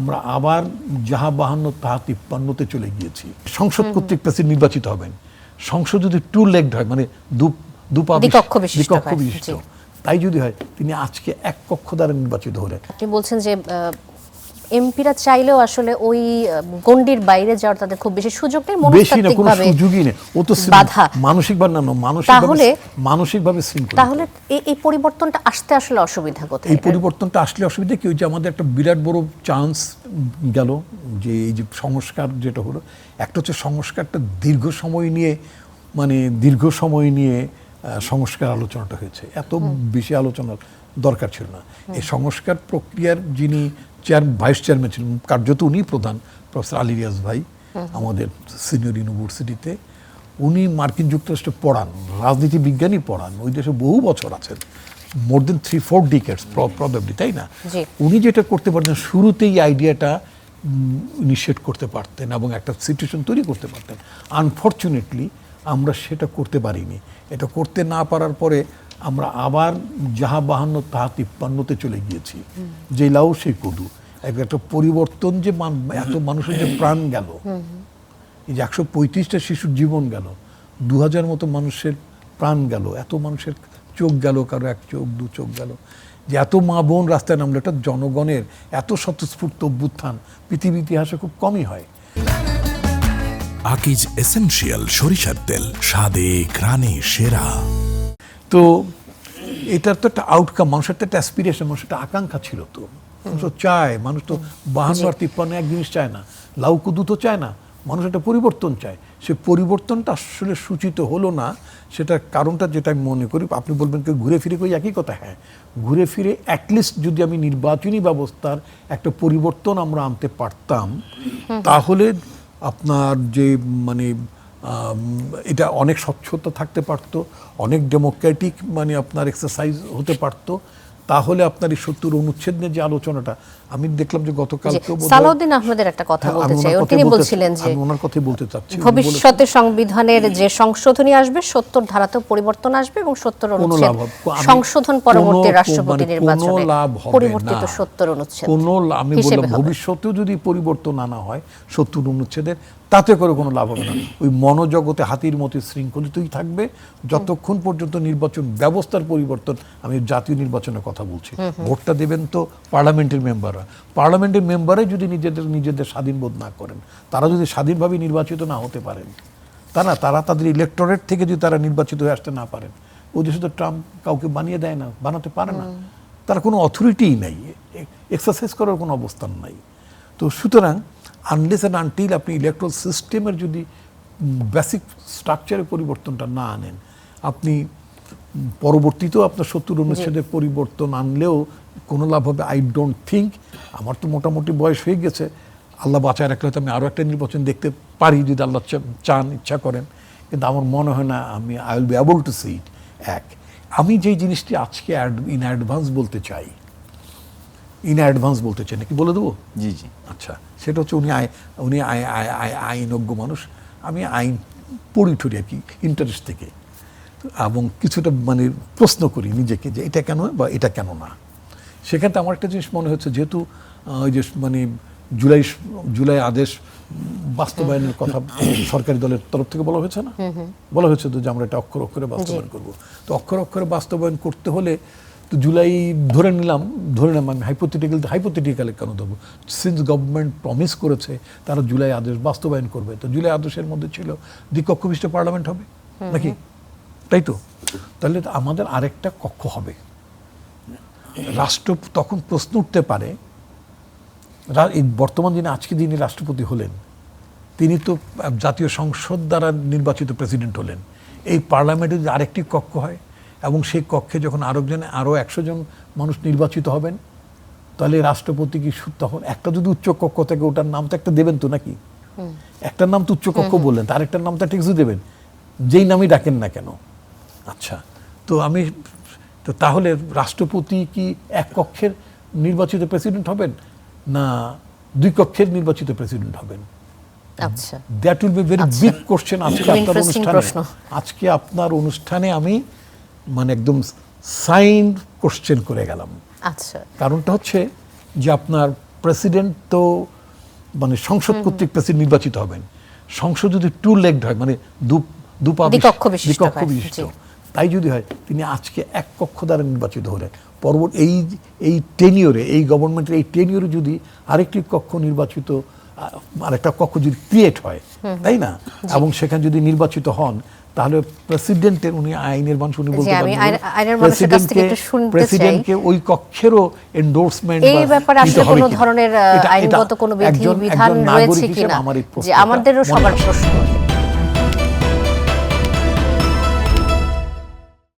আমরা আবার যাহা 52 তাহা 53-তে চলে গিয়েছি। সংসদ কর্তৃক প্রেসিডেন্ট নির্বাচিত হবেন। সংসদ যদি টু লেগড হয়, মানে দ্বিকক্ষ বিশিষ্ট, তাই যদি হয়, তিনি আজকে এক কক্ষ দ্বারা নির্বাচিত হলেন। আপনি বলছেন যে এমপিরা চাইলেও আসলে ওই গণ্ডির বাইরে যাওয়ার তাদের খুব বেশি সুযোগ নেই, মনস্তাত্ত্বিকভাবে সুযোগই নেই, ও তো বাধা, মানসিকভাবে মানসিকভাবে শৃঙ্খল। তাহলে এই পরিবর্তনটা আসতে আসলে অসুবিধা কোথায়? এই পরিবর্তনটা আসলে অসুবিধা কি, ওই যে আমাদের একটা বিরাট বড় চান্স গেল, যে এই যে সংস্কার যেটা হলো, একটা হচ্ছে সংস্কারটা দীর্ঘ সময় নিয়ে সংস্কার আলোচনাটা হয়েছে। এত বেশি আলোচনার দরকার ছিল না। এই সংস্কার প্রক্রিয়ার যিনি ভাইস চেয়ারম্যান ছিলেন, কার্যত উনি প্রধান, প্রফেসর আলী রিয়াজ ভাই, আমাদের সিনিয়র ইউনিভার্সিটিতে, উনি মার্কিন যুক্তরাষ্ট্রে পড়ান, রাজনীতি বিজ্ঞানই পড়ান, ওই দেশে বহু বছর আছেন, মোর দেন 3-4 ডিকেডস প্রবাবলি, তাই না? উনি যেটা করতে পারতেন, শুরুতেই আইডিয়াটা ইনিশিয়েট করতে পারতেন এবং একটা সিচুয়েশন তৈরি করতে পারতেন। আনফর্চুনেটলি আমরা সেটা করতে পারিনি। এটা করতে না পারার পরে আমরা আবার যাহা 52 তাহা 53-তে চলে গিয়েছি। যে লাউ সেই কদু, একটা পরিবর্তন, যে এত মানুষের যে প্রাণ গেল, এই যে 135টা শিশুর জীবন গেল, 2000 মতো মানুষের প্রাণ গেল, এত মানুষের চোখ গেল, কারো এক চোখ দু চোখ গেল, যে এত মা বোন রাস্তায় নামলো, এটা জনগণের এত স্বতঃস্ফূর্ত অভ্যুত্থান পৃথিবী ইতিহাসে খুব কমই হয়। আকিজ এসেনশিয়াল সরিষার তেল, স্বাদে ঘ্রাণে সেরা। তো এটার তো একটা আউটকাম, মানুষের তো একটা অ্যাসপিরেশন, মানুষের একটা আকাঙ্ক্ষা ছিল। তো মানুষ তো চায়, মানুষ তো 52 আর 53 এক জিনিস চায় না, লাউ কুদু তো চায় না, মানুষ একটা পরিবর্তন চায়। সে পরিবর্তনটা আসলে সূচিত হলো না। সেটার কারণটা যেটা আমি মনে করি, আপনি বলবেন কি ঘুরে ফিরে কই একই কথা, হ্যাঁ, ঘুরে ফিরে অ্যাটলিস্ট যদি আমি নির্বাচনী ব্যবস্থার একটা পরিবর্তন আমরা আনতে পারতাম, তাহলে আপনার যে এটা অনেক স্বচ্ছতা থাকতে পারতো, অনেক ডেমোক্রেটিক আপনার এক্সারসাইজ হতে পারতো। তাহলে আপনার এই 70 অনুচ্ছেদ নিয়ে যে আলোচনাটা আমি দেখলাম যে গতকালকে সালাউদ্দিন আহমেদের একটা কথা বলতে চাই, তিনি বলছিলেন যে আমি ওনার কথাই বলতে চাচ্ছি, ভবিষ্যতে সংবিধানের যে সংশোধনী আসবে 70 ধারাতেও পরিবর্তন আসবে এবং 70 অনুচ্ছেদ সংশোধন পরবর্তী রাষ্ট্রপতি নির্বাচনে পরিবর্তিত 70 অনুচ্ছেদ, আমি বললাম ভবিষ্যতেও যদি পরিবর্তন আনা হয় 70 অনুচ্ছেদের, তাতে করে কোনো লাভ হবে না। ওই মনোজগতে হাতির মতো শৃঙ্খলিতই থাকবে যতক্ষণ পর্যন্ত নির্বাচন ব্যবস্থার পরিবর্তন। আমি জাতীয় নির্বাচনের কথা বলছি, ভোটটা দেবেন তো পার্লামেন্টের মেম্বাররাই যদি নিজেদের স্বাধীন বোধ না করেন, তারা যদি স্বাধীনভাবে নির্বাচিত না হতে পারেন, তারা তাদের ইলেকটোরেট থেকে যদি তারা নির্বাচিত হয়ে আসতে না পারেন, ওই দেশে তো ট্রাম্প কাউকে বানাতে পারে না, তার কোনো অথরিটিই নাই, এক্সারসাইজ করার কোনো অবস্থান নাই। তো সুতরাং আনলেস অ্যান্ড আনটিল আপনি ইলেকট্রাল সিস্টেমের যদি বেসিক স্ট্রাকচারের পরিবর্তনটা না আনেন, আপনি পরবর্তীতেও আপনার 70 অনুচ্ছেদের পরিবর্তন আনলেও কোনো লাভ হবে আই ডোন্ট থিঙ্ক। আমার তো মোটামুটি বয়স হয়ে গেছে, আল্লাহ বাঁচায় রাখলে হয়তো আমি আরও একটা নির্বাচন দেখতে পারি যদি আল্লাহ ইচ্ছা করেন, কিন্তু আমার মনে হয় না I will be able to see it. আমি যেই জিনিসটি আজকে ইন অ্যাডভান্স বলতে চাই নাকি বলে দেবো? জি। আচ্ছা, সেটা হচ্ছে উনি আইনজ্ঞ মানুষ, আমি আইন পড়ি ঠরি আর কি ইন্টারেস্ট থেকে, এবং কিছুটা প্রশ্ন করি নিজেকে যে এটা কেন বা এটা কেন না। সেখানে আমার একটা জিনিস মনে হচ্ছে, যেহেতু ওই যে জুলাই আদেশ বাস্তবায়নের কথা সরকারি দলের তরফ থেকে বলা হয়েছে তো যে আমরা এটা অক্ষরে অক্ষরে বাস্তবায়ন করব। তো অক্ষরে অক্ষরে বাস্তবায়ন করতে হলে তো জুলাই ধরে নিলাম আমি হাইপোথেটিক্যালি কেন দেবো, সিন্স গভর্নমেন্ট প্রমিস করেছে তারা জুলাই আদেশ বাস্তবায়ন করবে, তো জুলাই আদেশের মধ্যে ছিল দ্বিকক্ষ বিশিষ্ট পার্লামেন্ট হবে নাকি, তাই তো? তাহলে আমাদের আরেকটা কক্ষ হবে। রাষ্ট্র তখন প্রশ্ন উঠতে পারে, বর্তমান দিনে আজকে যিনি রাষ্ট্রপতি হলেন তিনি তো জাতীয় সংসদ দ্বারা নির্বাচিত প্রেসিডেন্ট হলেন, এই পার্লামেন্টে যদি আরেকটি কক্ষ হয় এবং সেই কক্ষে যখন আরও 100 জন মানুষ নির্বাচিত হবেন, তাহলে রাষ্ট্রপতি কি তখন একটা যদি উচ্চ কক্ষ থেকে, ওটার নাম তো একটা দেবেন তো নাকি, একটার নাম তো উচ্চ কক্ষ বললেন, তার একটার নাম তো একটা কিছু দেবেন, যেই নামই ডাকেন না কেন। আচ্ছা, তো তাহলে রাষ্ট্রপতি কি এক কক্ষের নির্বাচিত প্রেসিডেন্ট হবেন না 2 কক্ষের নির্বাচিত প্রেসিডেন্ট হবেন? আচ্ছা, that will be very big question আজকে আপনার অনুষ্ঠানে আমি একদম সাইন কোশ্চেন করে গেলাম। আচ্ছা, কারণটা হচ্ছে যে আপনার প্রেসিডেন্ট তো মানে সংসদ কর্তৃক প্রেসিডেন্ট নির্বাচিত হবেন, সংসদ যদি টু লেগড হয় মানে দ্বিকক্ষ বিশিষ্ট তাই যদি হয় তিনি আজকে এক কক্ষ দ্বারা নির্বাচিত হলেন, পরবর্তী এই টেনিওরে, এই গভর্নমেন্টের এই টেনিওরে যদি আরেকটি কক্ষ নির্বাচিত, আরেকটা কক্ষ যদি ক্রিয়েট হয়, তাই না, এবং সেখানে যদি নির্বাচিত হন, তাহলে প্রেসিডেন্টের, উনি আইনের মানুষ, উনি বলতে প্রেসিডেন্টকে ওই কক্ষেরও এন্ডোর্সমেন্ট এই ব্যাপারে আসলে কোনো ধরনের আইনগত কোনো বিধি বিধান রয়েছে কিনা, যে আমাদেরও সবার প্রশ্ন।